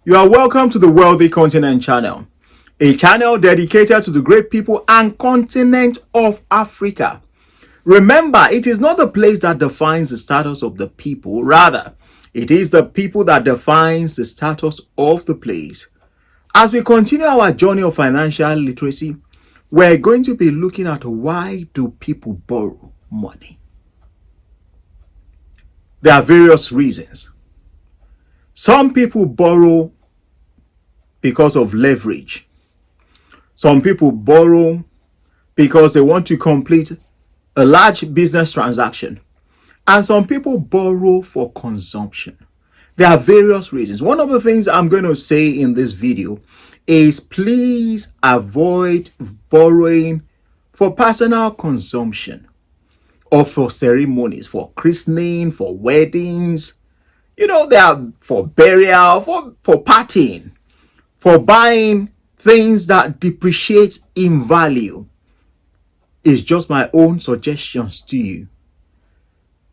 You are welcome to the Wealthy Continent channel, a channel dedicated to the great people and continent of Africa. Remember, it is not the place that defines the status of the people. Rather, it is the people that defines the status of the place. As we continue our journey of financial literacy, we're going to be looking at why do people borrow money. There are various reasons. Some people borrow because of leverage. Some people borrow because they want to complete a large business transaction. And some people borrow for consumption. There are various reasons. One of the things I'm going to say in this video is please avoid borrowing for personal consumption or for ceremonies, for christening, for weddings. They are for burial, for partying, for buying things that depreciate in value. It's just my own suggestions to you.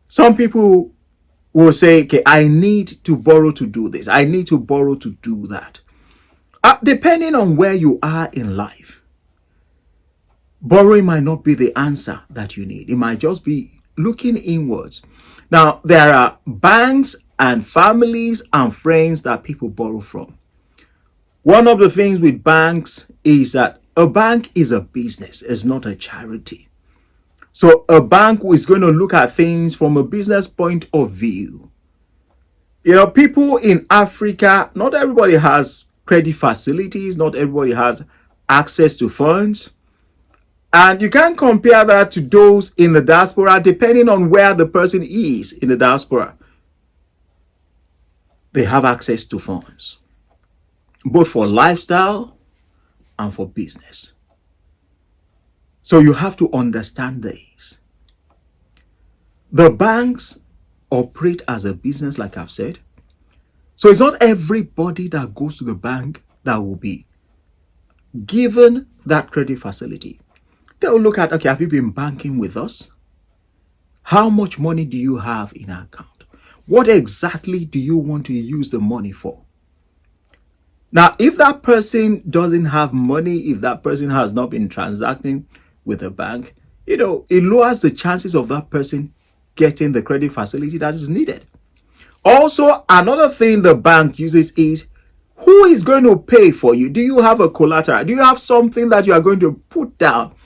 Some people will say, okay, I need to borrow to do this. I need to borrow to do that. Depending on where you are in life, borrowing might not be the answer that you need. It might just be looking inwards. Now, there are banks and families and friends that people borrow from. One of the things with banks is that a bank is a business, it's not a charity. So a bank is going to look at things from a business point of view. People in Africa, not everybody has credit facilities, not everybody has access to funds. And you can compare that to those in the diaspora, depending on where the person is in the diaspora. They have access to funds, both for lifestyle and for business. So you have to understand this. The banks operate as a business, like I've said. So it's not everybody that goes to the bank that will be given that credit facility. They'll look at, okay, have you been banking with us? How much money do you have in our account? What exactly do you want to use the money for? Now, if that person doesn't have money, if that person has not been transacting with a bank, it lowers the chances of that person getting the credit facility that is needed. Also, another thing the bank uses is who is going to pay for you? Do you have a collateral? Do you have something that you are going to put down?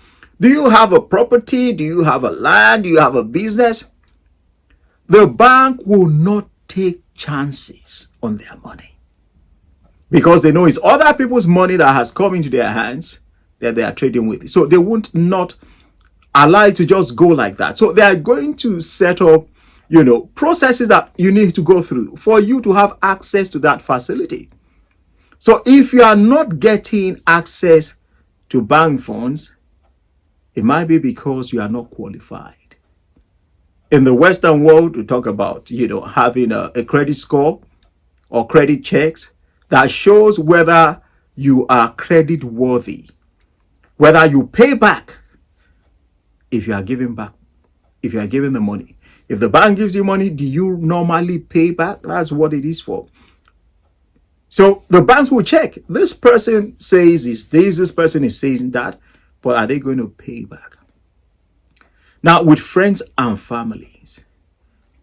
Do you have a property? Do you have a land? Do you have a business? The bank will not take chances on their money because they know it's other people's money that has come into their hands that they are trading with. So they won't not allow it to just go like that. So they are going to set up, processes that you need to go through for you to have access to that facility. So if you are not getting access to bank funds, it might be because you are not qualified. In the Western world, we talk about, having a credit score or credit checks that shows whether you are credit worthy, whether you pay back if you are giving the money. If the bank gives you money, do you normally pay back? That's what it is for. So the banks will check. This person says this person is saying that, but are they going to pay back? Now, with friends and families,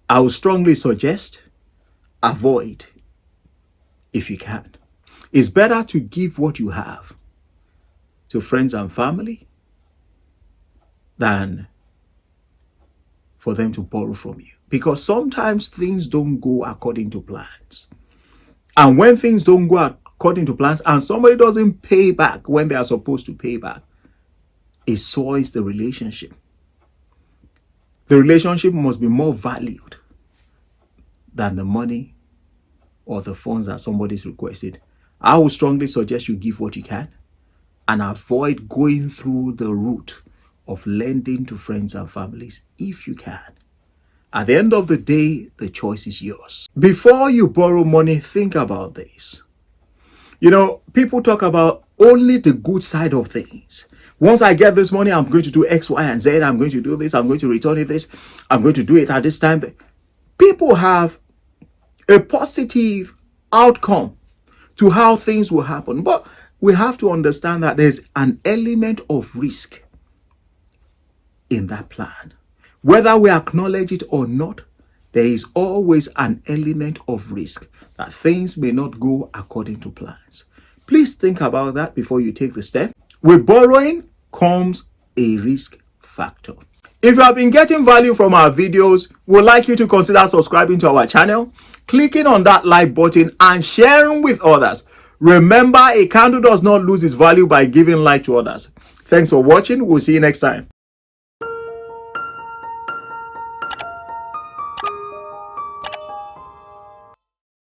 I would strongly suggest avoid if you can. It's better to give what you have to friends and family than for them to borrow from you. Because sometimes things don't go according to plans. And when things don't go according to plans and somebody doesn't pay back when they are supposed to pay back, it soils the relationship. The relationship must be more valued than the money or the funds that somebody's requested. I would strongly suggest you give what you can and avoid going through the route of lending to friends and families if you can. At the end of the day, the choice is yours. Before you borrow money, think about this. People talk about only the good side of things. Once I get this money, I'm going to do X, Y, and Z. I'm going to do this. I'm going to return it this. I'm going to do it at this time. People have a positive outcome to how things will happen. But we have to understand that there's an element of risk in that plan. Whether we acknowledge it or not, there is always an element of risk that things may not go according to plans. Please think about that before you take the step. With borrowing comes a risk factor. If you have been getting value from our videos, we'd like you to consider subscribing to our channel, clicking on that like button and sharing with others. Remember, a candle does not lose its value by giving light to others. Thanks for watching. We'll see you next time.